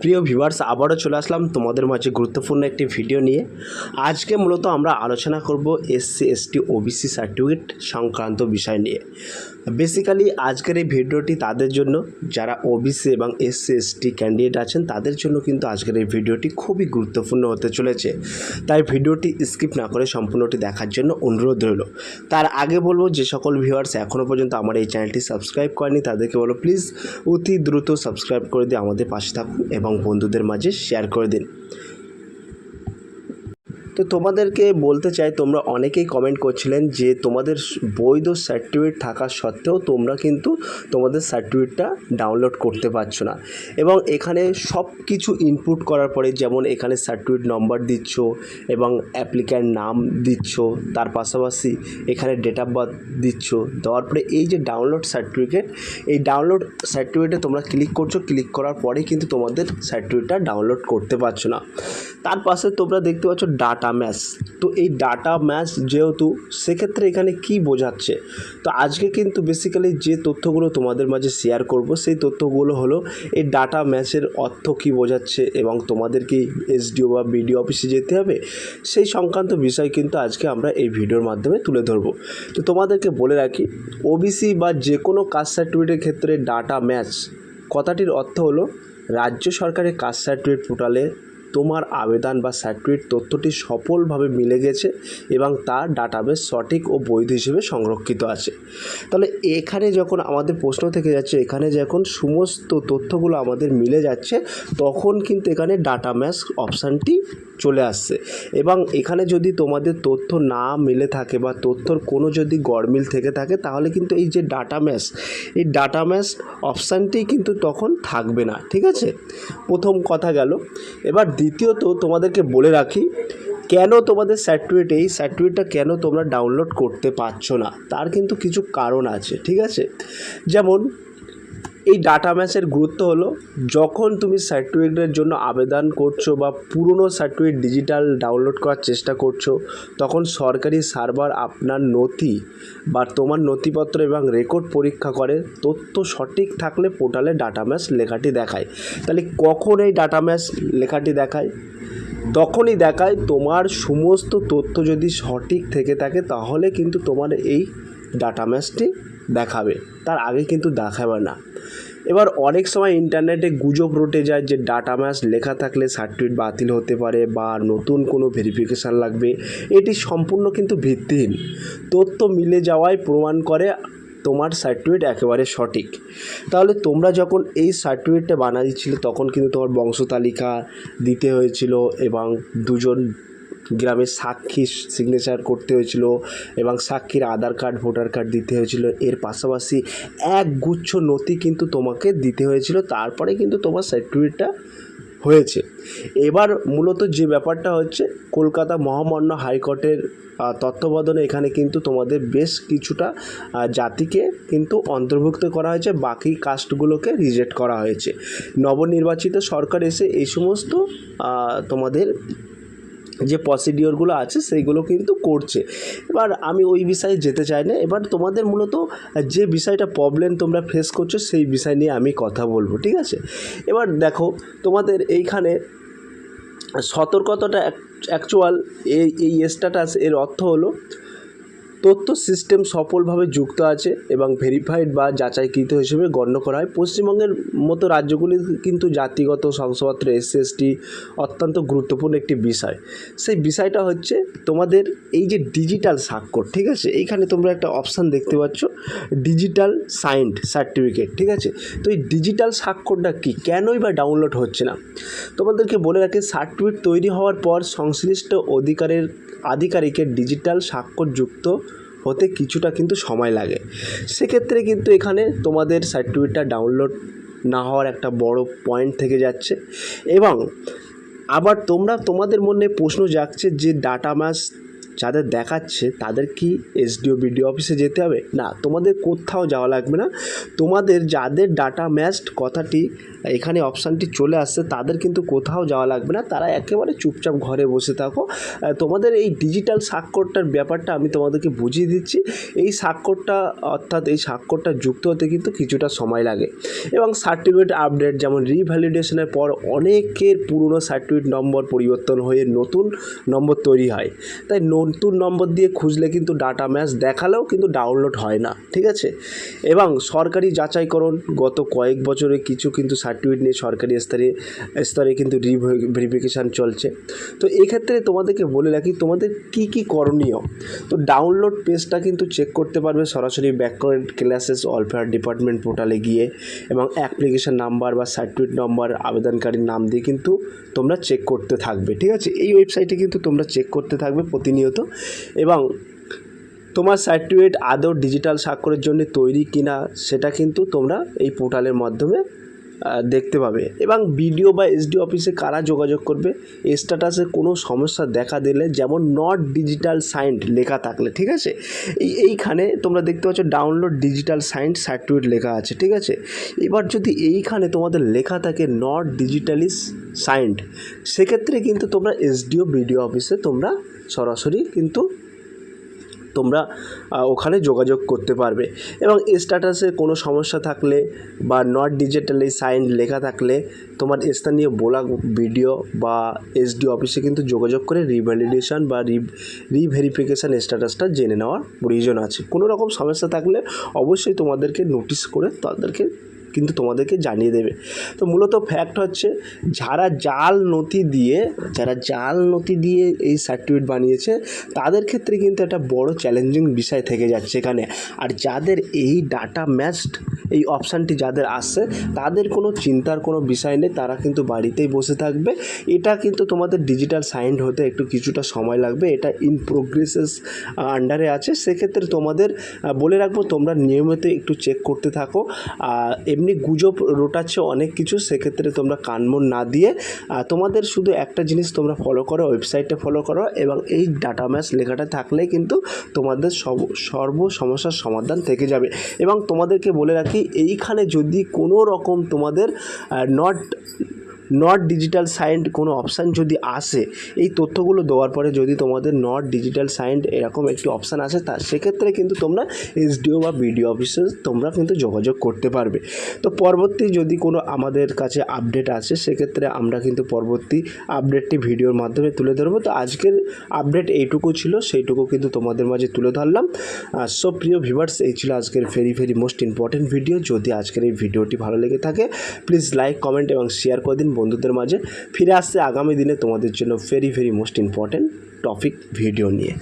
প্রিয় ভিউয়ার্স, আবারও চলে আসলাম তোমাদের মাঝে গুরুত্বপূর্ণ একটি ভিডিও নিয়ে। আজকে মূলত আমরা আলোচনা করব এসসি এসটি ওবিসি সার্টিফিকেট সংক্রান্ত বিষয় নিয়ে। বেসিক্যালি আজকের এই ভিডিওটি তাদের জন্য যারা ওবিসি এবং এসসি এসটি ক্যান্ডিডেট আছেন, তাদের জন্য কিন্তু আজকের এই ভিডিওটি খুবই গুরুত্বপূর্ণ হতে চলেছে। তাই ভিডিওটি স্কিপ না করে সম্পূর্ণটি দেখার জন্য অনুরোধ রইল। তার আগে বলবো, যে সকল ভিউয়ার্স এখনও পর্যন্ত আমার এই চ্যানেলটি সাবস্ক্রাইব করেনি তাদেরকে বলো প্লিজ অতি দ্রুত সাবস্ক্রাইব করে দিয়ে আমাদের পাশে থাকুন এবং বন্ধুদের মাঝে শেয়ার করে দিন। তো তোমাদেরকে বলতে চাই, তোমরা অনেকেই কমেন্ট করছিলেন যে তোমাদের বৈধ সার্টিফিকেট থাকা সত্ত্বেও তোমরা কিন্তু তোমাদের সার্টিফিকেটটা ডাউনলোড করতে পারছো না, এবং এখানে সব কিছু ইনপুট করার পরে, যেমন এখানে সার্টিফিকেট নম্বর দিচ্ছ এবং অ্যাপ্লিক্যান্ট নাম দিচ্ছ, তার পাশাপাশি এখানে ডেট অফ বার্থ দিচ্ছ, দেওয়ার পরে এই যে ডাউনলোড সার্টিফিকেট, এই ডাউনলোড সার্টিফিকেটে তোমরা ক্লিক করছো, ক্লিক করার পরে কিন্তু তোমাদের সার্টিফিকেটটা ডাউনলোড করতে পারছো না। তার পাশে তোমরা দেখতে পাচ্ছ ডাটা ম্যাচ। তো এই ডাটা ম্যাচ যেহেতু, সেক্ষেত্রে এখানে কি বোঝাচ্ছে, তো আজকে কিন্তু বেসিক্যালি যে তথ্যগুলো তোমাদের মাঝে শেয়ার করব, সেই তথ্যগুলো হলো এই ডাটা ম্যাচের অর্থ কী বোঝাচ্ছে এবং তোমাদের কি এসডিও বা বিডিও অফিসে যেতে হবে, সেই সংক্রান্ত বিষয় কিন্তু আজকে আমরা এই ভিডিওর মাধ্যমে তুলে ধরব। তো তোমাদেরকে বলে রাখি, ওবিসি বা যে কোনো কাস্ট সার্টিফিকেটের ক্ষেত্রে ডাটা ম্যাচ কথাটির অর্থ হলো রাজ্য সরকারের কাস্ট সার্টিফিকেট পোর্টালে তোমার আবেদন বা সার্টিফিকেট তথ্যটি সফলভাবে মিলে গেছে এবং তার ডাটাবেস সঠিক ও বৈধ হিসেবে সংরক্ষিত আছে। তাহলে এখানে যখন আমাদের প্রশ্ন থেকে যাচ্ছে, এখানে যখন সমস্ত তথ্যগুলো আমাদের মিলে যাচ্ছে, তখন কিন্তু এখানে ডাটা ম্যাচ অপশানটি চলে আসছে। এবং এখানে যদি তোমাদের তথ্য না মিলে থাকে বা তথ্যর কোনো যদি গড়মিল থেকে থাকে, তাহলে কিন্তু এই যে ডাটা ম্যাচ, এই ডাটা ম্যাচ অপশানটি কিন্তু তখন থাকবে না। ঠিক আছে, প্রথম কথা গেল। এবার দ্বিতীয়ত তোমাদেরকে বলে রাখি, কেন তোমাদের এই সার্টিফিকেটটা কেন তোমরা ডাউনলোড করতে পারছো না, তার কিন্তু কিছু কারণ আছে। ঠিক আছে, যেমন এই ডাটা ম্যাচের গুরুত্ব হলো, যখন তুমি সার্টিফিকেটের জন্য আবেদন করছো বা পুরনো সার্টিফিকেট ডিজিটাল ডাউনলোড করার চেষ্টা করছো, তখন সরকারি সার্ভার আপনার নথি বা তোমার নথিপত্র এবং রেকর্ড পরীক্ষা করে। তথ্য সঠিক থাকলে পোর্টালে ডাটা ম্যাচ লেখাটি দেখায়। তাহলে কখন এই ডাটা ম্যাচ লেখাটি দেখায়? তখনই দেখায় তোমার সমস্ত তথ্য যদি সঠিক থেকে থাকে, তাহলে কিন্তু তোমার এই ডাটা ম্যাচটি দেখাবে, তার আগে কিন্তু দেখাবে না। এবার অনেক সময় ইন্টারনেটে গুজব রটে যায় যে ডাটা ম্যাচ লেখা থাকলে সার্টিফিকেট বাতিল হতে পারে বা নতুন কোনো ভেরিফিকেশান লাগবে। এটি সম্পূর্ণ কিন্তু ভিত্তিহীন। তথ্য মিলে যাওয়ায় প্রমাণ করে তোমার সার্টিফিকেট একেবারে সঠিক। তাহলে তোমরা যখন এই সার্টিফিকেটটা বানিয়েছিলে, তখন কিন্তু তোমার বংশ তালিকা দিতে হয়েছিল এবং দুজন গ্রামের সাক্ষী সিগনেচার করতে হয়েছিল এবং সাক্ষীর আধার কার্ড, ভোটার কার্ড দিতে হয়েছিল। এর পাশাপাশি এক গুচ্ছ নথি কিন্তু তোমাকে দিতে হয়েছিল, তারপরে কিন্তু তোমার সার্টিফিকেটটা হয়েছে। এবার মূলত যে ব্যাপারটা হচ্ছে, কলকাতা মহামান্য হাইকোর্টের তত্ত্বাবধানে এখানে কিন্তু তোমাদের বেশ কিছুটা জাতিকে কিন্তু অন্তর্ভুক্ত করা হয়েছে, বাকি কাস্টগুলোকে রিজেক্ট করা হয়েছে। নবনির্বাচিত সরকার এসে এই সমস্ত তোমাদের যে প্রসিডিওরগুলো আছে সেইগুলো কিন্তু করছে। এবার আমি ওই বিষয়ে যেতে চাই না। এবার তোমাদের মূলত যে বিষয়টা প্রবলেম তোমরা ফেস করছো, সেই বিষয় নিয়ে আমি কথা বলবো। ঠিক আছে, এবার দেখো, তোমাদের এইখানে সতর্কতাটা অ্যাকচুয়াল এই স্ট্যাটাস এর অর্থ হলো তথ্য সিস্টেম সফলভাবে যুক্ত আছে এবং ভেরিফাইড বা যাচাইকৃত হিসেবে গণ্য করা হয়। পশ্চিমবঙ্গের মতো রাজ্যগুলি কিন্তু জাতিগত শংসাপত্র এসসি এসটি অত্যন্ত গুরুত্বপূর্ণ একটি বিষয়। সেই বিষয়টা হচ্ছে তোমাদের এই যে ডিজিটাল স্বাক্ষর। ঠিক আছে, এইখানে তোমরা একটা অপশান দেখতে পাচ্ছ, ডিজিটাল সাইন্ড সার্টিফিকেট। ঠিক আছে, তো এই ডিজিটাল স্বাক্ষরটা কী, কেনই বা ডাউনলোড হচ্ছে না? তোমাদেরকে বলে রাখি, সার্টিফিকেট তৈরি হওয়ার পর সংশ্লিষ্ট আধিকারিকের ডিজিটাল স্বাক্ষর যুক্ত হতে কিছুটা কিন্তু সময় লাগে। সেক্ষেত্রে কিন্তু এখানে তোমাদের সার্টিফিকেটটা ডাউনলোড না হওয়ার একটা বড় পয়েন্ট থেকে যাচ্ছে। এবং আবার তোমাদের মনে প্রশ্ন জাগছে যে ডাটা ম্যাচ যাদের দেখাচ্ছে তাদের কি এসডিও বিডিও অফিসে যেতে হবে? না, তোমাদের কোথাও যাওয়া লাগবে না। তোমাদের যাদের ডাটা ম্যাচড কথাটি এখানে অপশানটি চলে আসছে তাদের কিন্তু কোথাও যাওয়া লাগবে না, তারা একেবারে চুপচাপ ঘরে বসে থাকো। তোমাদের এই ডিজিটাল স্বাক্ষরটার ব্যাপারটা আমি তোমাদেরকে বুঝিয়ে দিচ্ছি। এই স্বাক্ষরটা অর্থাৎ এই স্বাক্ষরটা যুক্ত হতে কিন্তু কিছুটা সময় লাগে এবং সার্টিফিকেট আপডেট যেমন রিভ্যালিডেশনের পর অনেকের পুরনো সার্টিফিকেট নম্বর পরিবর্তন হয়ে নতুন নম্বর তৈরি হয়, তাই নতুন নম্বর দিয়ে খুঁজলে কিন্তু ডাটা ম্যাচ দেখালেও কিন্তু ডাউনলোড হয় না, ঠিক আছে। এবং সরকারি যাচাইকরণ গত কয়েক বছরে কিছু কিন্তু সার্টিফিকেট নিয়ে সরকারি স্তরে কিন্তু ভেরিফিকেশান চলছে। তো এক্ষেত্রে তোমাদেরকে বলে রাখি তোমাদের কি করণীয়। তো ডাউনলোড পেজটা কিন্তু চেক করতে পারবে সরাসরি ব্যাকওয়ার্ড ক্লাসেস ওয়েলফেয়ার ডিপার্টমেন্ট পোর্টালে গিয়ে এবং অ্যাপ্লিকেশান নাম্বার বা সার্টিফিকেট নম্বর আবেদনকারীর নাম দিয়ে কিন্তু তোমরা চেক করতে থাকবে, ঠিক আছে। এই ওয়েবসাইটে কিন্তু তোমরা চেক করতে থাকবে প্রতিনিয়ত এবং তোমার সার্টিফিকেট আদৌ ডিজিটাল স্বাক্ষরের জন্য তৈরি কিনা সেটা কিন্তু তোমরা এই পোর্টালের মাধ্যমে দেখতে পাবে। এবং বিডিও বা এসডিও অফিসে কারা যোগাযোগ করবে? স্ট্যাটাসে কোনো সমস্যা দেখা দিলে, যেমন নট ডিজিটাল সাইন্ড লেখা থাকলে, ঠিক আছে, এইখানে তোমরা দেখতে পাচ্ছ ডাউনলোড ডিজিটাল সাইন্ড সার্টিফিকেট লেখা আছে, ঠিক আছে। এবার যদি এইখানে তোমাদের লেখা থাকে নট ডিজিটালি সাইন্ড, সেক্ষেত্রে কিন্তু তোমরা এসডিও বিডিও অফিসে তোমরা সরাসরি কিন্তু তোমরা ওখানে যোগাযোগ করতে পারবে। এবং স্ট্যাটাসে কোনো সমস্যা থাকলে বা নট ডিজিটালি সাইন লেখা থাকলে তোমার স্থানীয় ব্লক বিডিও বা এসডিও অফিসে কিন্তু যোগাযোগ করে রিভ্যালিডেশন বা রিভেরিফিকেশান স্ট্যাটাসটা জেনে নেওয়ার প্রয়োজন আছে। কোনো রকম সমস্যা থাকলে অবশ্যই তোমাদেরকে নোটিশ করে তাদেরকে কিন্তু তোমাদেরকে জানিয়ে দেবে। তো মূলত ফ্যাক্ট হচ্ছে যারা জাল নথি দিয়ে এই সার্টিফিকেট বানিয়েছে তাদের ক্ষেত্রে কিন্তু একটা বড় চ্যালেঞ্জিং বিষয় থেকে যাচ্ছে এখানে। আর যাদের এই ডাটা ম্যাচড এই অপশানটি যাদের আসছে তাদের কোনো চিন্তার কোনো বিষয় নেই, তারা কিন্তু বাড়িতেই বসে থাকবে। এটা কিন্তু তোমাদের ডিজিটাল সাইন্ড হতে একটু কিছুটা সময় লাগবে, এটা ইন প্রোগ্রেসেস আন্ডারে আছে। সেক্ষেত্রে তোমাদের বলে রাখবো তোমরা নিয়মিত একটু চেক করতে থাকো। এমনি গুজব রটাচ্ছে অনেক কিছু, সেক্ষেত্রে তোমরা কানমন না দিয়ে তোমাদের শুধু একটা জিনিস তোমরা ফলো করো, ওয়েবসাইটটা ফলো করো এবং এই ডাটা ম্যাচ লেখাটা থাকলে কিন্তু তোমাদের সর্ব সমস্যার সমাধান থেকে যাবে। এবং তোমাদেরকে বলে রাখি এইখানে যদি কোনো রকম তোমাদের নট ডিজিটাল সাইন্ড কোনো অপশান যদি আসে, এই তথ্যগুলো দেওয়ার পরে যদি তোমাদের নট ডিজিটাল সাইন্ড এরকম একটি অপশান আসে সেক্ষেত্রে কিন্তু তোমরা এসডিও বা বিডিও অফিসে তোমরা কিন্তু যোগাযোগ করতে পারবে। তো পরবর্তী যদি কোনো আমাদের কাছে আপডেট আসে সেক্ষেত্রে আমরা কিন্তু পরবর্তী আপডেটটি ভিডিওর মাধ্যমে তুলে ধরবো। তো আজকের আপডেট এইটুকু ছিল, সেইটুকু কিন্তু তোমাদের মাঝে তুলে ধরলাম। সব প্রিয় ভিউয়ার্স, এই ছিল আজকের ভেরি মোস্ট ইম্পর্টেন্ট ভিডিও। যদি আজকের এই ভিডিওটি ভালো লেগে থাকে প্লিজ লাইক কমেন্ট এবং শেয়ার করে দিন বন্ধুদের মাঝে। ফিরে আসছে আগামী দিনে তোমাদের জন্য very most important topic video নিয়ে।